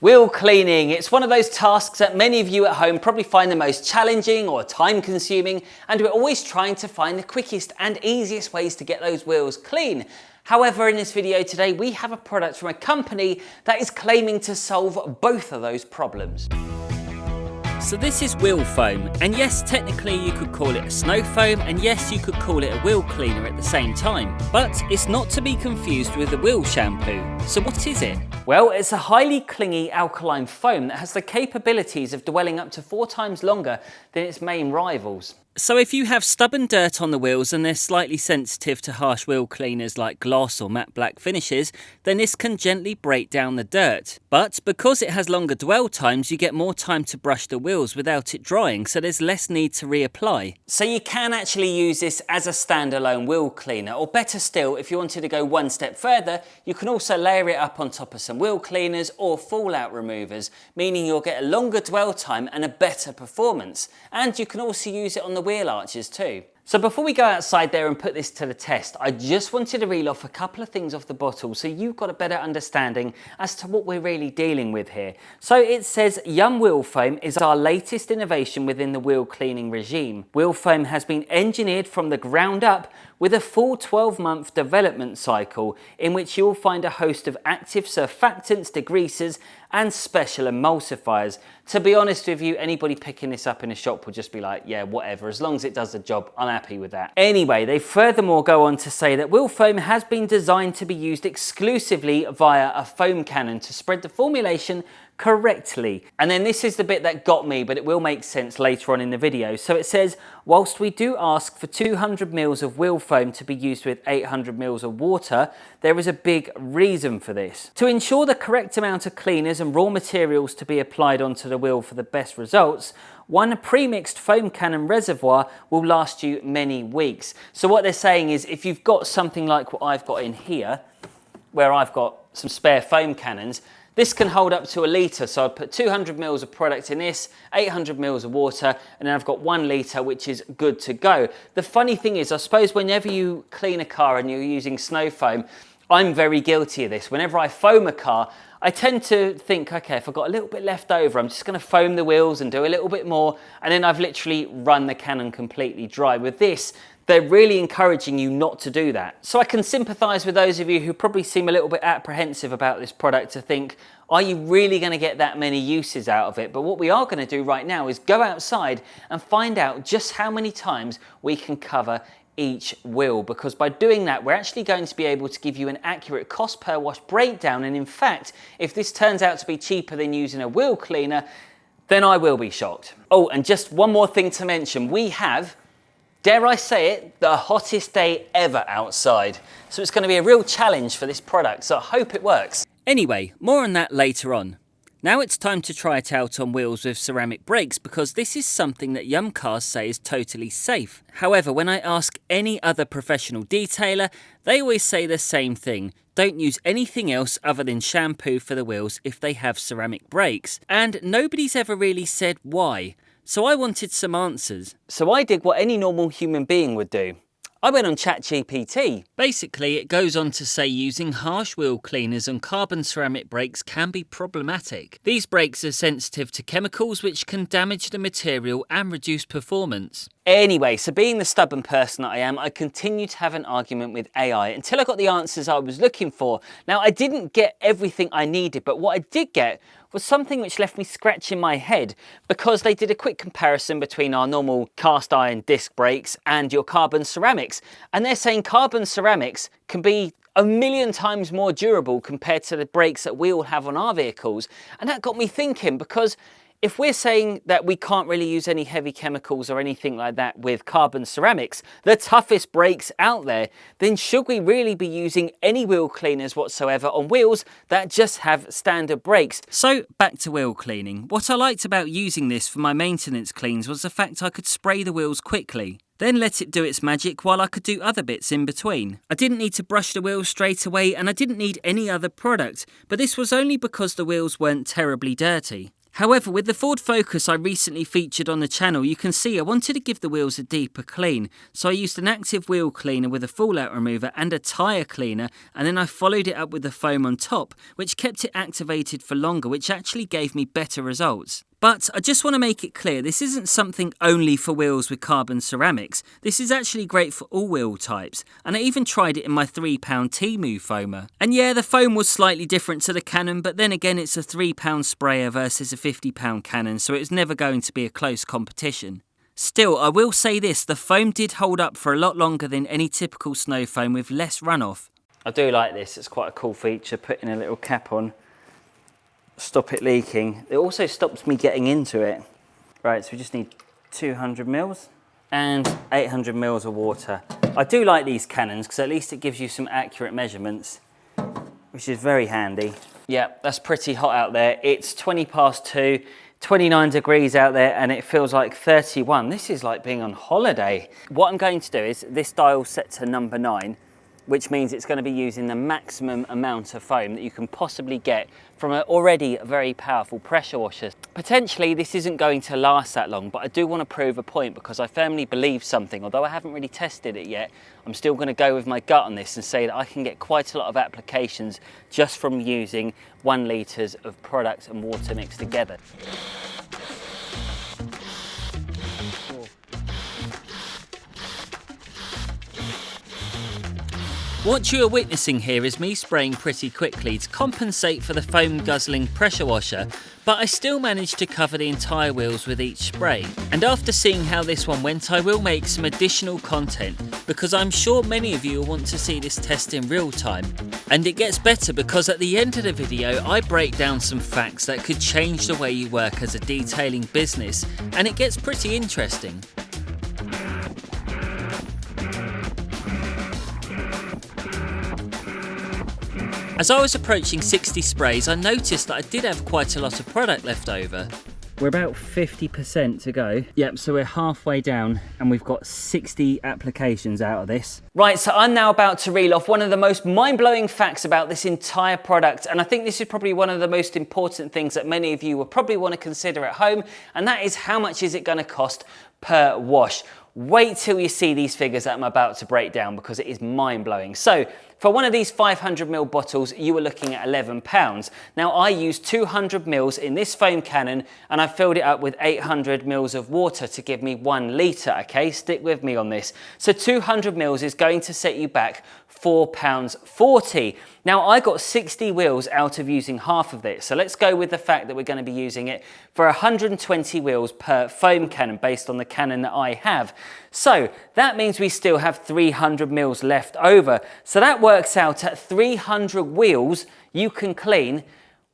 Wheel cleaning, it's one of those tasks that many of you at home probably find the most challenging or time consuming, and we're always trying to find the quickest and easiest ways to get those wheels clean. However, in this video today, we have a product from a company that is claiming to solve both of those problems. So this is wheel foam, and yes, technically you could call it a snow foam, and yes, you could call it a wheel cleaner at the same time. But it's not to be confused with a wheel shampoo. So what is it? Well, it's a highly clingy alkaline foam that has the capabilities of dwelling up to 4 times longer than its main rivals. So if you have stubborn dirt on the wheels and they're slightly sensitive to harsh wheel cleaners like gloss or matte black finishes, then this can gently break down the dirt. But because it has longer dwell times, you get more time to brush the wheels without it drying, so there's less need to reapply. So you can actually use this as a standalone wheel cleaner, or better still, if you wanted to go one step further, you can also layer it up on top of some wheel cleaners or fallout removers, meaning you'll get a longer dwell time and a better performance. And you can also use it on the wheel arches too. So before we go outside there and put this to the test, I just wanted to reel off a couple of things off the bottle so you've got a better understanding as to what we're really dealing with here. So it says Yum Wheel Foam is our latest innovation within the wheel cleaning regime. Wheel foam has been engineered from the ground up with a full 12-month development cycle in which you'll find a host of active surfactants, degreasers and special emulsifiers. To be honest with you, anybody picking this up in a shop will just be like, yeah, whatever, as long as it does the job, I'm happy with that. Anyway, they furthermore go on to say that wheel foam has been designed to be used exclusively via a foam cannon to spread the formulation correctly. And then this is the bit that got me, but it will make sense later on in the video. So it says, whilst we do ask for 200 mils of wheel foam to be used with 800 mils of water, there is a big reason for this. To ensure the correct amount of cleaners and raw materials to be applied onto the wheel for the best results, one pre-mixed foam cannon reservoir will last you many weeks. So what they're saying is if you've got something like what I've got in here, where I've got some spare foam cannons, this can hold up to a litre, so I'd put 200 mils of product in this, 800 mils of water, and then I've got 1 litre, which is good to go. The funny thing is, I suppose whenever you clean a car and you're using snow foam, I'm very guilty of this. Whenever I foam a car, I tend to think, okay, if I've got a little bit left over, I'm just going to foam the wheels and do a little bit more, and then I've literally run the cannon completely dry. With this, they're really encouraging you not to do that. So I can sympathise with those of you who probably seem a little bit apprehensive about this product to think, are you really going to get that many uses out of it? But what we are going to do right now is go outside and find out just how many times we can cover each wheel, because by doing that we're actually going to be able to give you an accurate cost per wash breakdown. And in fact, if this turns out to be cheaper than using a wheel cleaner, then I will be shocked. Oh, and just one more thing to mention, we have, dare I say it, the hottest day ever outside. So it's going to be a real challenge for this product, so I hope it works. Anyway, more on that later on. Now it's time to try it out on wheels with ceramic brakes, because this is something that Yum Cars say is totally safe. However, when I ask any other professional detailer, they always say the same thing. Don't use anything else other than shampoo for the wheels if they have ceramic brakes. And nobody's ever really said why. So I wanted some answers. So I did what any normal human being would do. I went on ChatGPT. Basically, it goes on to say using harsh wheel cleaners on carbon ceramic brakes can be problematic. These brakes are sensitive to chemicals which can damage the material and reduce performance. Anyway, so being the stubborn person that I am, I continued to have an argument with AI until I got the answers I was looking for. Now, I didn't get everything I needed, but what I did get was something which left me scratching my head, because they did a quick comparison between our normal cast iron disc brakes and your carbon ceramics. And they're saying carbon ceramics can be 1,000,000 times more durable compared to the brakes that we all have on our vehicles. And that got me thinking, because if we're saying that we can't really use any heavy chemicals or anything like that with carbon ceramics, the toughest brakes out there, then should we really be using any wheel cleaners whatsoever on wheels that just have standard brakes? So back to wheel cleaning. What I liked about using this for my maintenance cleans was the fact I could spray the wheels quickly, then let it do its magic while I could do other bits in between. I didn't need to brush the wheels straight away, and I didn't need any other product, but this was only because the wheels weren't terribly dirty. However, with the Ford Focus I recently featured on the channel, you can see I wanted to give the wheels a deeper clean. So I used an active wheel cleaner with a fallout remover and a tyre cleaner, and then I followed it up with the foam on top, which kept it activated for longer, which actually gave me better results. But I just want to make it clear, this isn't something only for wheels with carbon ceramics. This is actually great for all wheel types, and I even tried it in my £3 Temu foamer. And yeah, the foam was slightly different to the Canon, but then again it's a £3 sprayer versus a £50 Canon, so it's never going to be a close competition. Still, I will say this, the foam did hold up for a lot longer than any typical snow foam with less runoff. I do like this, it's quite a cool feature, putting a little cap on. Stop it leaking. It also stops me getting into it. Right, so we just need 200 mils and 800 mils of water. I do like these Canons because at least it gives you some accurate measurements, which is very handy. Yeah, that's pretty hot out there. It's 20 past 2, 29 degrees out there, and it feels like 31. This is like being on holiday. What I'm going to do is, this dial's set to number 9, which means it's going to be using the maximum amount of foam that you can possibly get from an already very powerful pressure washer. Potentially this isn't going to last that long, but I do want to prove a point because I firmly believe something. Although I haven't really tested it yet, I'm still going to go with my gut on this and say that I can get quite a lot of applications just from using 1 litre of product and water mixed together. What you are witnessing here is me spraying pretty quickly to compensate for the foam guzzling pressure washer, but I still managed to cover the entire wheels with each spray. And after seeing how this one went, I will make some additional content because I'm sure many of you will want to see this test in real time. And it gets better because at the end of the video I break down some facts that could change the way you work as a detailing business, and it gets pretty interesting. As I was approaching 60 sprays, I noticed that I did have quite a lot of product left over. We're about 50% to go. Yep, so we're halfway down and we've got 60 applications out of this. Right, so I'm now about to reel off one of the most mind-blowing facts about this entire product, and I think this is probably one of the most important things that many of you will probably want to consider at home, and that is how much is it going to cost per wash. Wait till you see these figures that I'm about to break down because it is mind-blowing. So, for one of these 500ml bottles, you were looking at £11. Now, I used 200 mils in this foam cannon and I filled it up with 800 mils of water to give me 1 litre, okay? Stick with me on this. So 200 mils is going to set you back £4.40. Now, I got 60 wheels out of using half of this. So let's go with the fact that we're going to be using it for 120 wheels per foam cannon based on the cannon that I have. So that means we still have 300 mils left over. So that works out at 300 wheels you can clean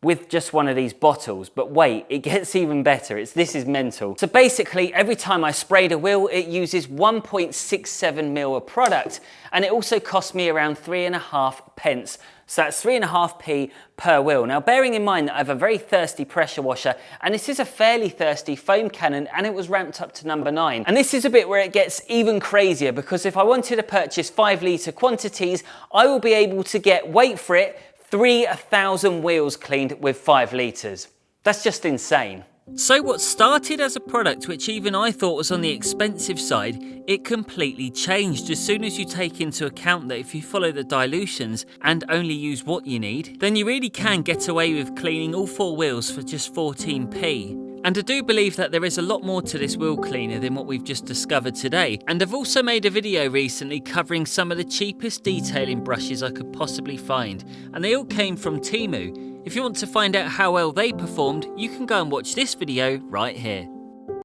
with just one of these bottles. But wait, it gets even better. This is mental. So basically, every time I sprayed a wheel, it uses 1.67 mil of product, and it also cost me around 3.5 pence. So that's 3.5p per wheel. Now, bearing in mind that I have a very thirsty pressure washer, and this is a fairly thirsty foam cannon, and it was ramped up to number 9. And this is a bit where it gets even crazier, because if I wanted to purchase 5 litre quantities, I will be able to get, wait for it, 3,000 wheels cleaned with 5 litres. That's just insane. So what started as a product which even I thought was on the expensive side, it completely changed as soon as you take into account that if you follow the dilutions and only use what you need, then you really can get away with cleaning all 4 wheels for just 14p. And I do believe that there is a lot more to this wheel cleaner than what we've just discovered today. And I've also made a video recently covering some of the cheapest detailing brushes I could possibly find, and they all came from Temu. If you want to find out how well they performed, you can go and watch this video right here.